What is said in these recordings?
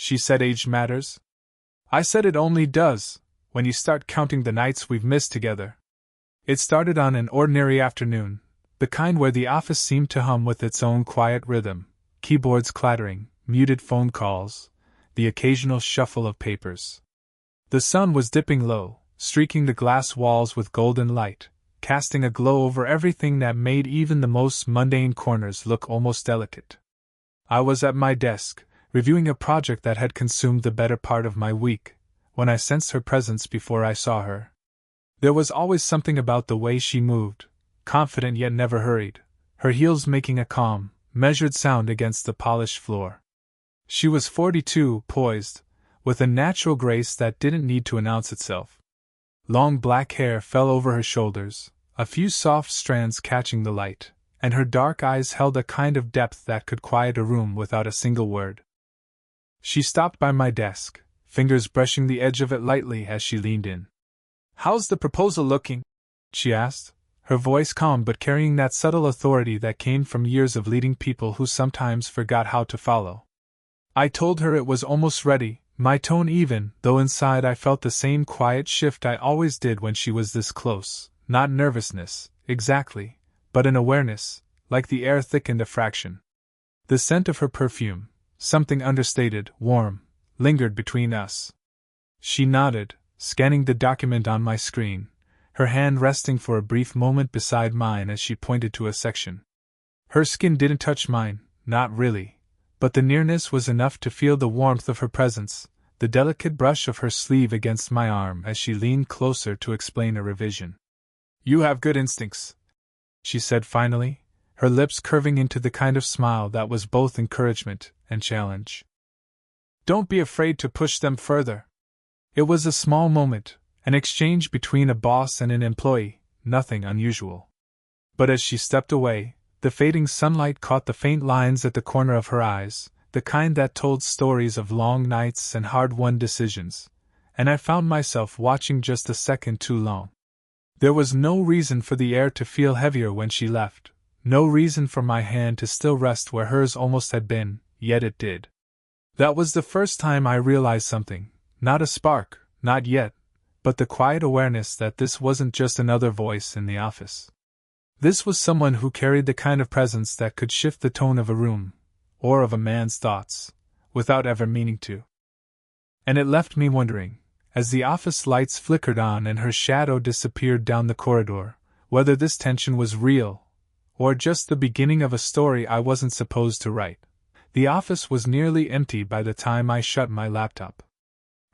she said age matters. I said it only does, when you start counting the nights we've missed together. It started on an ordinary afternoon, the kind where the office seemed to hum with its own quiet rhythm, keyboards clattering, muted phone calls, the occasional shuffle of papers. The sun was dipping low, streaking the glass walls with golden light, casting a glow over everything that made even the most mundane corners look almost delicate. I was at my desk, reviewing a project that had consumed the better part of my week, when I sensed her presence before I saw her. There was always something about the way she moved, confident yet never hurried, her heels making a calm, measured sound against the polished floor. She was 42, poised, with a natural grace that didn't need to announce itself. Long black hair fell over her shoulders, a few soft strands catching the light, and her dark eyes held a kind of depth that could quiet a room without a single word. She stopped by my desk, fingers brushing the edge of it lightly as she leaned in. "How's the proposal looking?" she asked, her voice calm but carrying that subtle authority that came from years of leading people who sometimes forgot how to follow. I told her it was almost ready, my tone even, though inside I felt the same quiet shift I always did when she was this close, not nervousness, exactly, but an awareness, like the air thickened a fraction. The scent of her perfume, something understated, warm, lingered between us. She nodded, scanning the document on my screen, her hand resting for a brief moment beside mine as she pointed to a section. Her skin didn't touch mine, not really, but the nearness was enough to feel the warmth of her presence, the delicate brush of her sleeve against my arm as she leaned closer to explain a revision. "You have good instincts," she said finally, her lips curving into the kind of smile that was both encouragement and challenge. "Don't be afraid to push them further." It was a small moment, an exchange between a boss and an employee, nothing unusual. But as she stepped away, the fading sunlight caught the faint lines at the corner of her eyes, the kind that told stories of long nights and hard-won decisions, and I found myself watching just a second too long. There was no reason for the air to feel heavier when she left, no reason for my hand to still rest where hers almost had been, yet it did. That was the first time I realized something, not a spark, not yet, but the quiet awareness that this wasn't just another voice in the office. This was someone who carried the kind of presence that could shift the tone of a room, or of a man's thoughts, without ever meaning to. And it left me wondering, as the office lights flickered on and her shadow disappeared down the corridor, whether this tension was real, or just the beginning of a story I wasn't supposed to write. The office was nearly empty by the time I shut my laptop.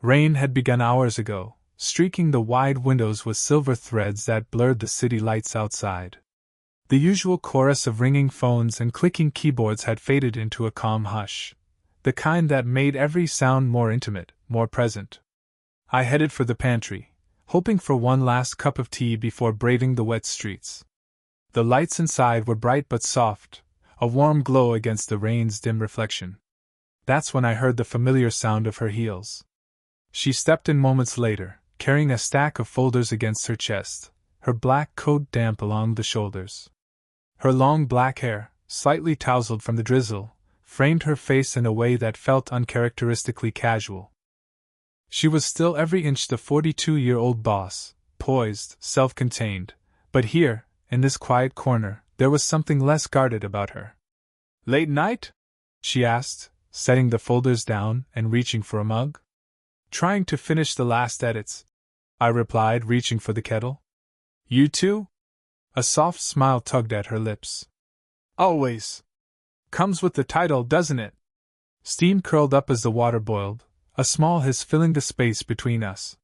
Rain had begun hours ago, streaking the wide windows with silver threads that blurred the city lights outside. The usual chorus of ringing phones and clicking keyboards had faded into a calm hush, the kind that made every sound more intimate, more present. I headed for the pantry, hoping for one last cup of tea before braving the wet streets. The lights inside were bright but soft, a warm glow against the rain's dim reflection. That's when I heard the familiar sound of her heels. She stepped in moments later, carrying a stack of folders against her chest, her black coat damp along the shoulders. Her long black hair, slightly tousled from the drizzle, framed her face in a way that felt uncharacteristically casual. She was still every inch the 42-year-old boss, poised, self-contained, but here, in this quiet corner, there was something less guarded about her. "Late night?" she asked, setting the folders down and reaching for a mug. "Trying to finish the last edits," I replied, reaching for the kettle. "You too?" A soft smile tugged at her lips. "Always. Comes with the title, doesn't it?" Steam curled up as the water boiled, a small hiss filling the space between us.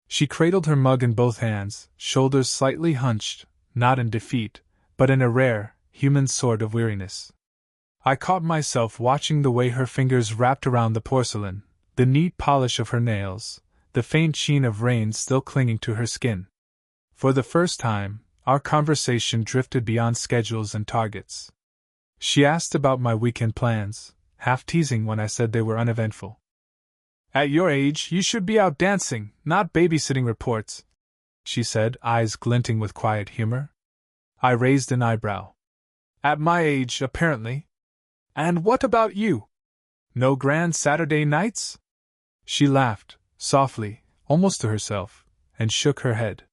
She cradled her mug in both hands, shoulders slightly hunched, not in defeat, but in a rare, human sort of weariness. I caught myself watching the way her fingers wrapped around the porcelain, the neat polish of her nails, the faint sheen of rain still clinging to her skin. For the first time, our conversation drifted beyond schedules and targets. She asked about my weekend plans, half teasing when I said they were uneventful. "At your age, you should be out dancing, not babysitting reports," she said, eyes glinting with quiet humor. I raised an eyebrow. "At my age, apparently. And what about you?" No grand Saturday nights? She laughed, softly, almost to herself, and shook her head.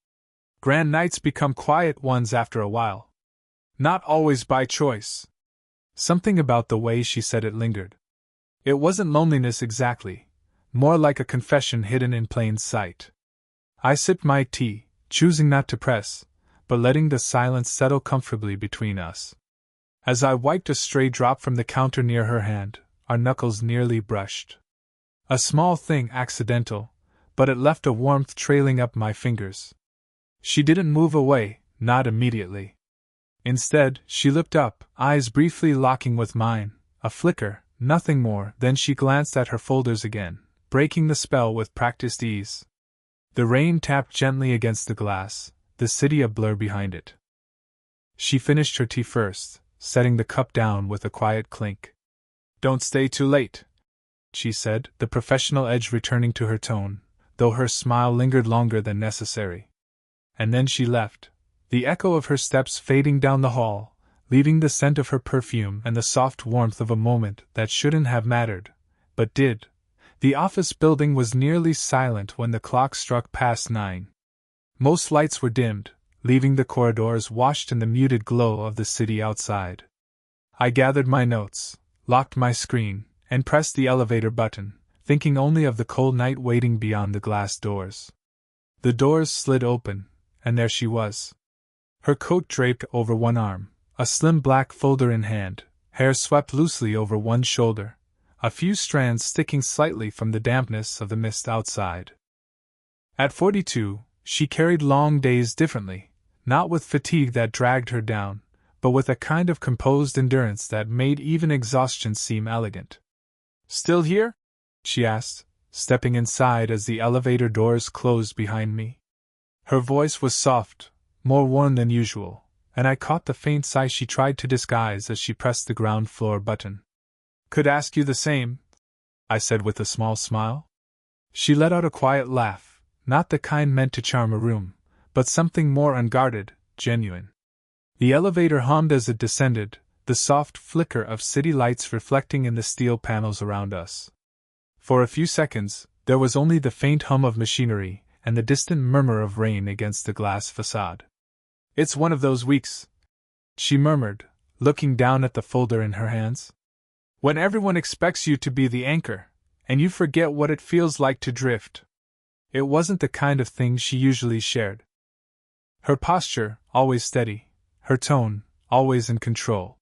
Grand nights become quiet ones after a while. Not always by choice. Something about the way she said it lingered. It wasn't loneliness exactly, more like a confession hidden in plain sight. I sipped my tea, choosing not to press, but letting the silence settle comfortably between us. As I wiped a stray drop from the counter near her hand, our knuckles nearly brushed. A small thing accidental, but it left a warmth trailing up my fingers. She didn't move away, not immediately. Instead, she looked up, eyes briefly locking with mine, a flicker, nothing more. Then she glanced at her folders again, breaking the spell with practiced ease. The rain tapped gently against the glass, the city a blur behind it. She finished her tea first, setting the cup down with a quiet clink. "Don't stay too late," she said, the professional edge returning to her tone, though her smile lingered longer than necessary. And then she left, the echo of her steps fading down the hall, leaving the scent of her perfume and the soft warmth of a moment that shouldn't have mattered, but did. The office building was nearly silent when the clock struck past 9. Most lights were dimmed, leaving the corridors washed in the muted glow of the city outside. I gathered my notes, locked my screen, and pressed the elevator button, thinking only of the cold night waiting beyond the glass doors. The doors slid open, and there she was. Her coat draped over one arm, a slim black folder in hand, hair swept loosely over one shoulder, a few strands sticking slightly from the dampness of the mist outside. At 42, she carried long days differently, not with fatigue that dragged her down, but with a kind of composed endurance that made even exhaustion seem elegant. "Still here?" she asked, stepping inside as the elevator doors closed behind me. Her voice was soft, more worn than usual, and I caught the faint sigh she tried to disguise as she pressed the ground floor button. "Could ask you the same," I said with a small smile. She let out a quiet laugh, not the kind meant to charm a room, but something more unguarded, genuine. The elevator hummed as it descended, the soft flicker of city lights reflecting in the steel panels around us. For a few seconds, there was only the faint hum of machinery and the distant murmur of rain against the glass facade. "It's one of those weeks," she murmured, looking down at the folder in her hands, "when everyone expects you to be the anchor, and you forget what it feels like to drift." It wasn't the kind of thing she usually shared. Her posture, always steady, her tone, always in control.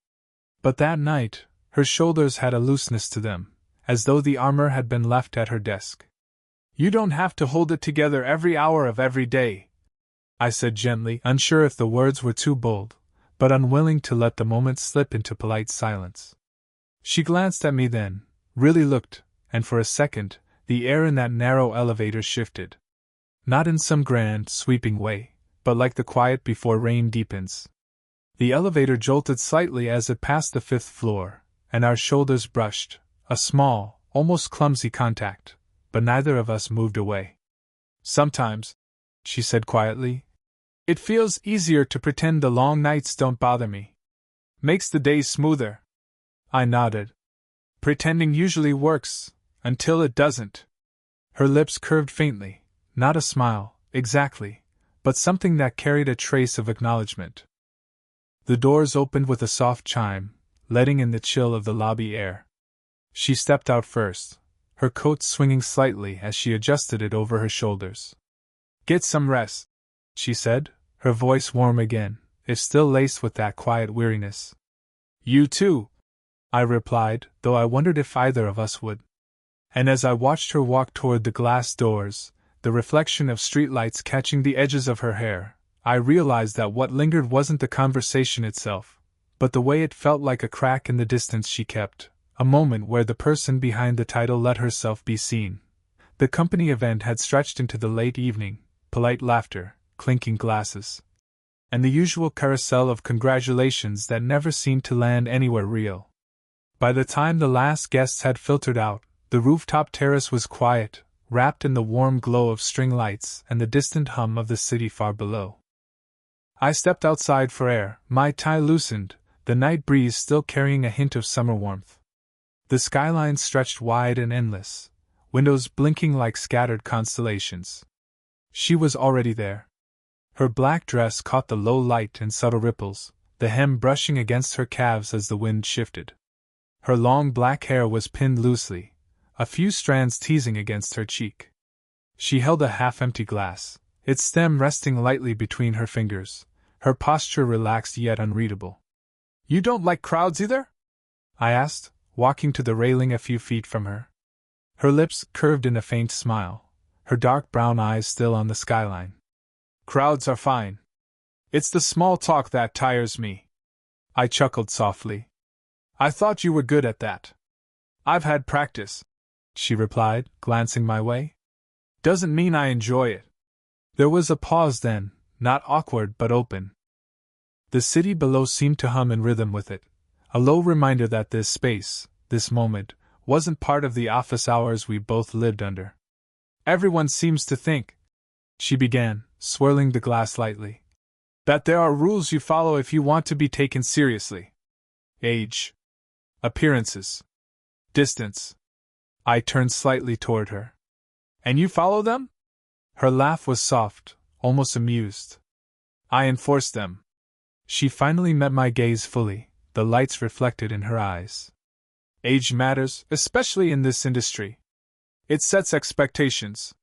But that night, her shoulders had a looseness to them, as though the armor had been left at her desk. "You don't have to hold it together every hour of every day," I said gently, unsure if the words were too bold, but unwilling to let the moment slip into polite silence. She glanced at me then, really looked, and for a second, the air in that narrow elevator shifted. Not in some grand, sweeping way, but like the quiet before rain deepens. The elevator jolted slightly as it passed the 5th floor, and our shoulders brushed, a small, almost clumsy contact, but neither of us moved away. "Sometimes," she said quietly, "it feels easier to pretend the long nights don't bother me. Makes the days smoother." I nodded. "Pretending usually works, until it doesn't." Her lips curved faintly, not a smile, exactly, but something that carried a trace of acknowledgement. The doors opened with a soft chime, letting in the chill of the lobby air. She stepped out first, her coat swinging slightly as she adjusted it over her shoulders. "Get some rest," she said, her voice warm again, if still laced with that quiet weariness. "You too," I replied, though I wondered if either of us would. And as I watched her walk toward the glass doors, the reflection of streetlights catching the edges of her hair, I realized that what lingered wasn't the conversation itself, but the way it felt like a crack in the distance she kept, a moment where the person behind the title let herself be seen. The company event had stretched into the late evening, polite laughter, clinking glasses, and the usual carousel of congratulations that never seemed to land anywhere real. By the time the last guests had filtered out, the rooftop terrace was quiet, wrapped in the warm glow of string lights and the distant hum of the city far below. I stepped outside for air, my tie loosened, the night breeze still carrying a hint of summer warmth. The skyline stretched wide and endless, windows blinking like scattered constellations. She was already there. Her black dress caught the low light in subtle ripples, the hem brushing against her calves as the wind shifted. Her long black hair was pinned loosely, a few strands teasing against her cheek. She held a half-empty glass, its stem resting lightly between her fingers, her posture relaxed yet unreadable. "You don't like crowds either?" I asked, walking to the railing a few feet from her. Her lips curved in a faint smile, her dark brown eyes still on the skyline. "Crowds are fine. It's the small talk that tires me." I chuckled softly. "I thought you were good at that." "I've had practice," she replied, glancing my way. "Doesn't mean I enjoy it." There was a pause then, not awkward but open. The city below seemed to hum in rhythm with it, a low reminder that this space, this moment, wasn't part of the office hours we both lived under. "Everyone seems to think," she began, swirling the glass lightly, "that there are rules you follow if you want to be taken seriously. Age. Appearances. Distance." I turned slightly toward her. "And you follow them?" Her laugh was soft, almost amused. "I enforce them." She finally met my gaze fully, the lights reflected in her eyes. "Age matters, especially in this industry. It sets expectations."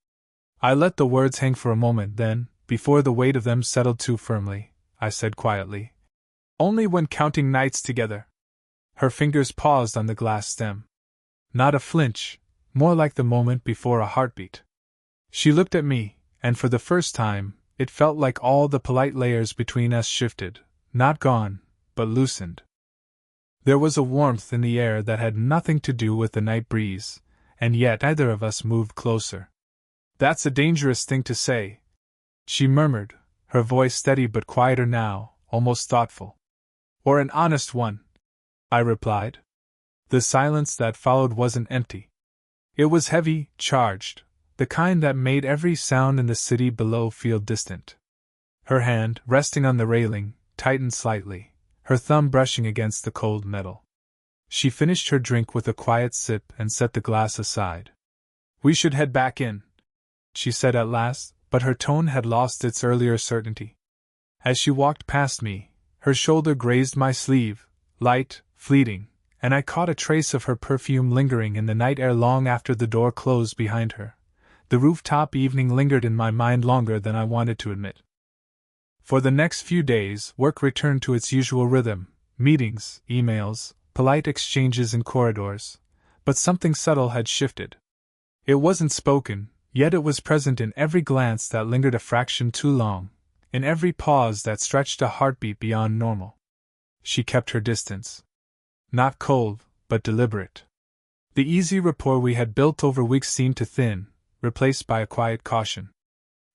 I let the words hang for a moment, then, before the weight of them settled too firmly, I said quietly, "Only when counting nights together." Her fingers paused on the glass stem. Not a flinch, more like the moment before a heartbeat. She looked at me, and for the first time, it felt like all the polite layers between us shifted, not gone, but loosened. There was a warmth in the air that had nothing to do with the night breeze, and yet neither of us moved closer. "That's a dangerous thing to say," she murmured, her voice steady but quieter now, almost thoughtful. "Or an honest one," I replied. The silence that followed wasn't empty. It was heavy, charged, the kind that made every sound in the city below feel distant. Her hand, resting on the railing, tightened slightly, her thumb brushing against the cold metal. She finished her drink with a quiet sip and set the glass aside. "We should head back in," she said at last, but her tone had lost its earlier certainty. As she walked past me, her shoulder grazed my sleeve, light, fleeting, and I caught a trace of her perfume lingering in the night air long after the door closed behind her. The rooftop evening lingered in my mind longer than I wanted to admit. For the next few days, work returned to its usual rhythm: meetings, emails, polite exchanges in corridors. But something subtle had shifted. It wasn't spoken, yet it was present in every glance that lingered a fraction too long, in every pause that stretched a heartbeat beyond normal. She kept her distance. Not cold, but deliberate. The easy rapport we had built over weeks seemed to thin, replaced by a quiet caution.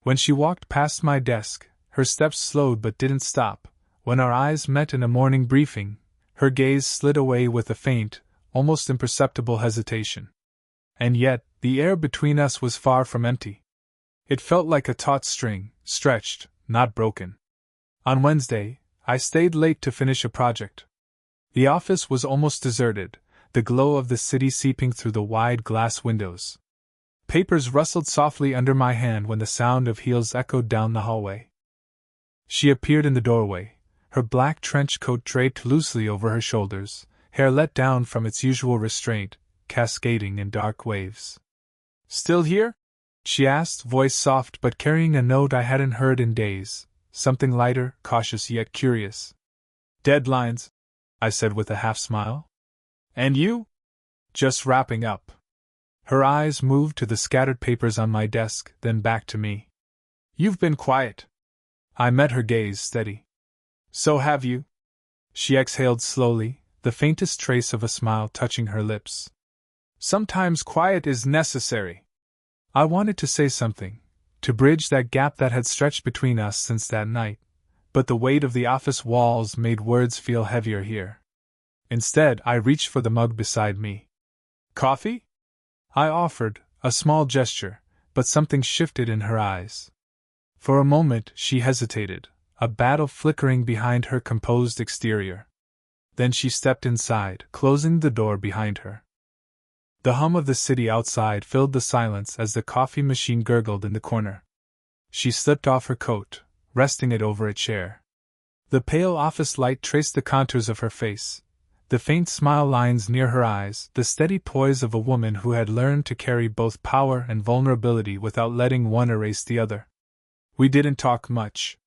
When she walked past my desk, her steps slowed but didn't stop. When our eyes met in a morning briefing, her gaze slid away with a faint, almost imperceptible hesitation. And yet, the air between us was far from empty. It felt like a taut string, stretched, not broken. On Wednesday, I stayed late to finish a project. The office was almost deserted, the glow of the city seeping through the wide glass windows. Papers rustled softly under my hand when the sound of heels echoed down the hallway. She appeared in the doorway, her black trench coat draped loosely over her shoulders, hair let down from its usual restraint, cascading in dark waves. "Still here?" she asked, voice soft but carrying a note I hadn't heard in days, something lighter, cautious yet curious. "Deadlines," I said with a half-smile. "And you?" "Just wrapping up." Her eyes moved to the scattered papers on my desk, then back to me. "You've been quiet." I met her gaze steady. "So have you." She exhaled slowly, the faintest trace of a smile touching her lips. "Sometimes quiet is necessary." I wanted to say something, to bridge that gap that had stretched between us since that night, but the weight of the office walls made words feel heavier here. Instead, I reached for the mug beside me. "Coffee?" I offered, a small gesture, but something shifted in her eyes. For a moment she hesitated, a battle flickering behind her composed exterior. Then she stepped inside, closing the door behind her. The hum of the city outside filled the silence as the coffee machine gurgled in the corner. She slipped off her coat, resting it over a chair. The pale office light traced the contours of her face, the faint smile lines near her eyes, the steady poise of a woman who had learned to carry both power and vulnerability without letting one erase the other. We didn't talk much.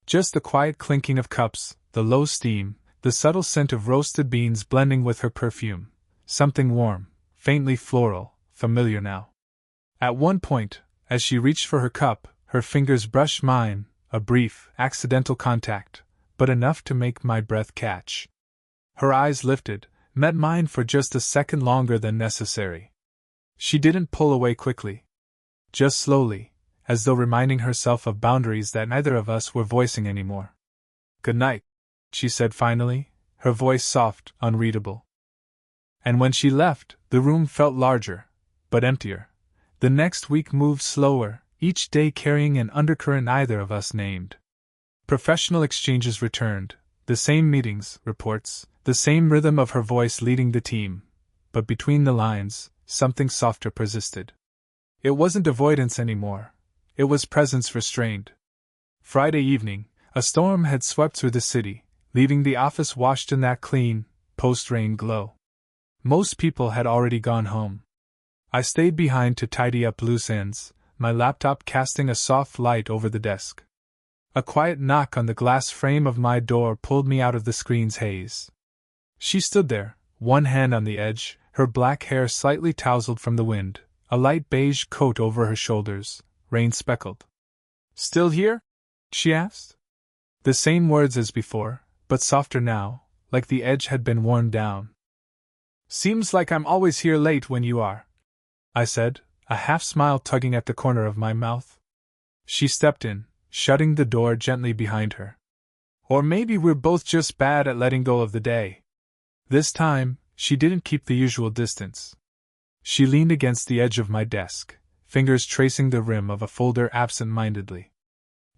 Just the quiet clinking of cups, the low steam, the subtle scent of roasted beans blending with her perfume, something warm, faintly floral, familiar now. At one point, as she reached for her cup, her fingers brushed mine, a brief, accidental contact, but enough to make my breath catch. Her eyes lifted, met mine for just a second longer than necessary. She didn't pull away quickly. Just slowly, as though reminding herself of boundaries that neither of us were voicing anymore. "Good night," she said finally, her voice soft, unreadable. And when she left, the room felt larger, but emptier. The next week moved slower, each day carrying an undercurrent neither of us named. Professional exchanges returned, the same meetings, reports, the same rhythm of her voice leading the team, but between the lines, something softer persisted. It wasn't avoidance anymore, it was presence restrained. Friday evening, a storm had swept through the city, leaving the office washed in that clean, post-rain glow. Most people had already gone home. I stayed behind to tidy up loose ends, my laptop casting a soft light over the desk. A quiet knock on the glass frame of my door pulled me out of the screen's haze. She stood there, one hand on the edge, her black hair slightly tousled from the wind, a light beige coat over her shoulders, rain-speckled. "Still here?" she asked. The same words as before, but softer now, like the edge had been worn down. "Seems like I'm always here late when you are," I said, a half-smile tugging at the corner of my mouth. She stepped in, shutting the door gently behind her. "Or maybe we're both just bad at letting go of the day." This time, she didn't keep the usual distance. She leaned against the edge of my desk, fingers tracing the rim of a folder absent-mindedly.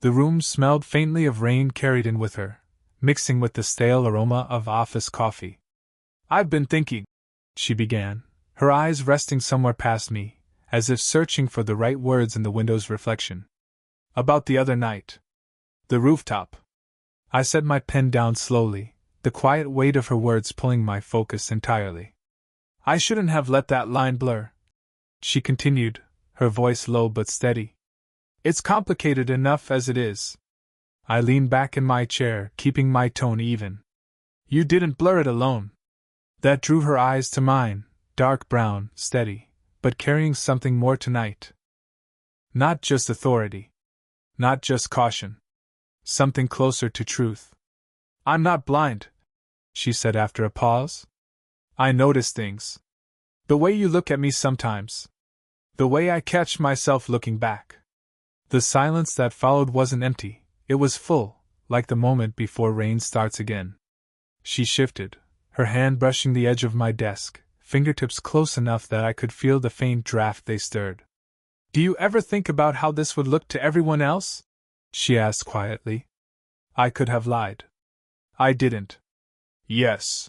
The room smelled faintly of rain carried in with her, mixing with the stale aroma of office coffee. "I've been thinking," she began, her eyes resting somewhere past me, as if searching for the right words in the window's reflection. "About the other night. The rooftop." I set my pen down slowly, the quiet weight of her words pulling my focus entirely. "I shouldn't have let that line blur," she continued, her voice low but steady. "It's complicated enough as it is." I leaned back in my chair, keeping my tone even. "You didn't blur it alone." That drew her eyes to mine, dark brown, steady, but carrying something more tonight. Not just authority. Not just caution. Something closer to truth. "I'm not blind," she said after a pause. "I notice things. The way you look at me sometimes. The way I catch myself looking back." The silence that followed wasn't empty, it was full, like the moment before rain starts again. She shifted, her hand brushing the edge of my desk, fingertips close enough that I could feel the faint draft they stirred. "Do you ever think about how this would look to everyone else?" she asked quietly. I could have lied. I didn't. "Yes."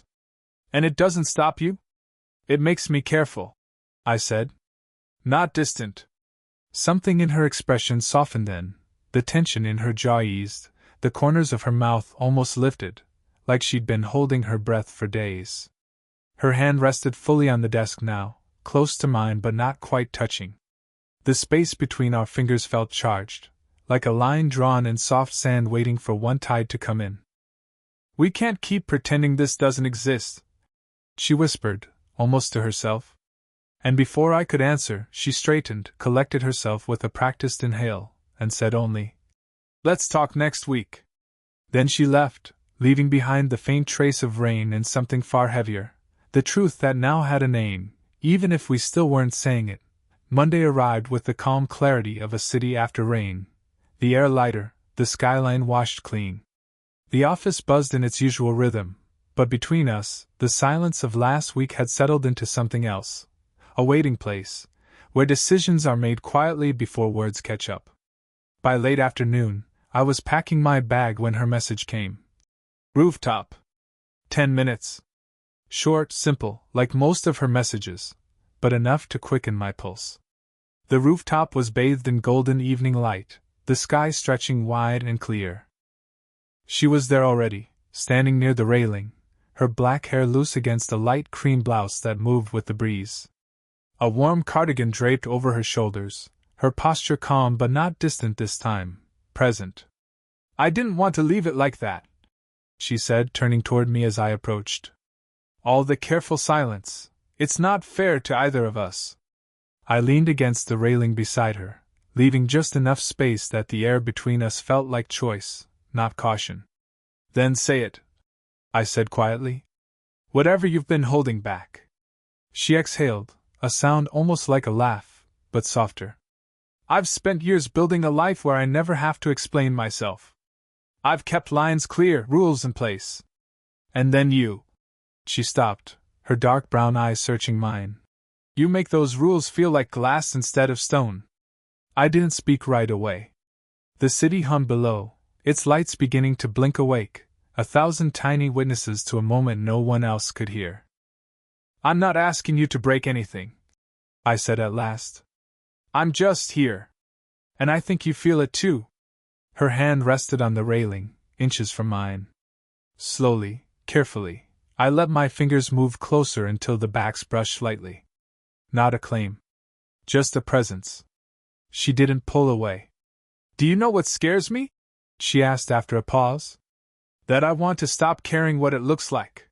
"And it doesn't stop you?" "It makes me careful," I said. "Not distant." Something in her expression softened then, the tension in her jaw eased, the corners of her mouth almost lifted, like she'd been holding her breath for days. Her hand rested fully on the desk now, close to mine but not quite touching. The space between our fingers felt charged, like a line drawn in soft sand waiting for one tide to come in. "We can't keep pretending this doesn't exist," she whispered, almost to herself. And before I could answer, she straightened, collected herself with a practiced inhale, and said only, "Let's talk next week." Then she left, leaving behind the faint trace of rain and something far heavier, the truth that now had a name, even if we still weren't saying it. Monday arrived with the calm clarity of a city after rain, the air lighter, the skyline washed clean. The office buzzed in its usual rhythm, but between us, the silence of last week had settled into something else, a waiting place, where decisions are made quietly before words catch up. By late afternoon, I was packing my bag when her message came. "Rooftop. 10 minutes." Short, simple, like most of her messages, but enough to quicken my pulse. The rooftop was bathed in golden evening light, the sky stretching wide and clear. She was there already, standing near the railing, her black hair loose against a light cream blouse that moved with the breeze. A warm cardigan draped over her shoulders, her posture calm but not distant this time, present. "I didn't want to leave it like that," she said, turning toward me as I approached. "All the careful silence. It's not fair to either of us." I leaned against the railing beside her, leaving just enough space that the air between us felt like choice, not caution. "Then say it," I said quietly. "Whatever you've been holding back." She exhaled, a sound almost like a laugh, but softer. "I've spent years building a life where I never have to explain myself. I've kept lines clear, rules in place. And then you." She stopped, her dark brown eyes searching mine. "You make those rules feel like glass instead of stone." I didn't speak right away. The city hummed below, its lights beginning to blink awake, 1,000 tiny witnesses to a moment no one else could hear. "I'm not asking you to break anything," I said at last. "I'm just here. And I think you feel it too." Her hand rested on the railing, inches from mine. Slowly, carefully, I let my fingers move closer until the backs brushed lightly. Not a claim. Just a presence. She didn't pull away. "Do you know what scares me?" she asked after a pause. "That I want to stop caring what it looks like.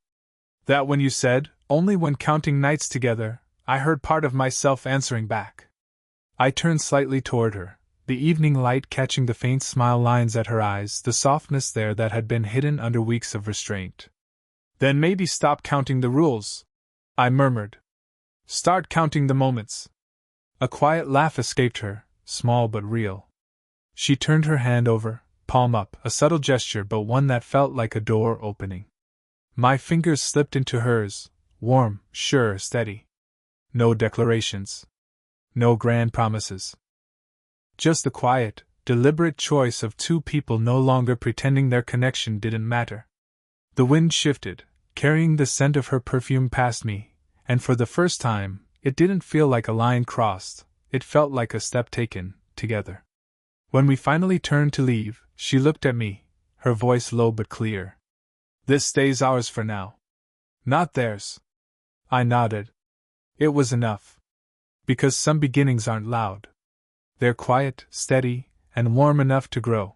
That when you said, 'only when counting nights together,' I heard part of myself answering back." I turned slightly toward her, the evening light catching the faint smile lines at her eyes, the softness there that had been hidden under weeks of restraint. "Then maybe stop counting the rules," I murmured. "Start counting the moments." A quiet laugh escaped her, small but real. She turned her hand over, palm up, a subtle gesture but one that felt like a door opening. My fingers slipped into hers, warm, sure, steady. No declarations. No grand promises. Just the quiet, deliberate choice of two people no longer pretending their connection didn't matter. The wind shifted, carrying the scent of her perfume past me, and for the first time, it didn't feel like a line crossed, it felt like a step taken, together. When we finally turned to leave, she looked at me, her voice low but clear. "This stays ours for now. Not theirs." I nodded. It was enough. Because some beginnings aren't loud. They're quiet, steady, and warm enough to grow.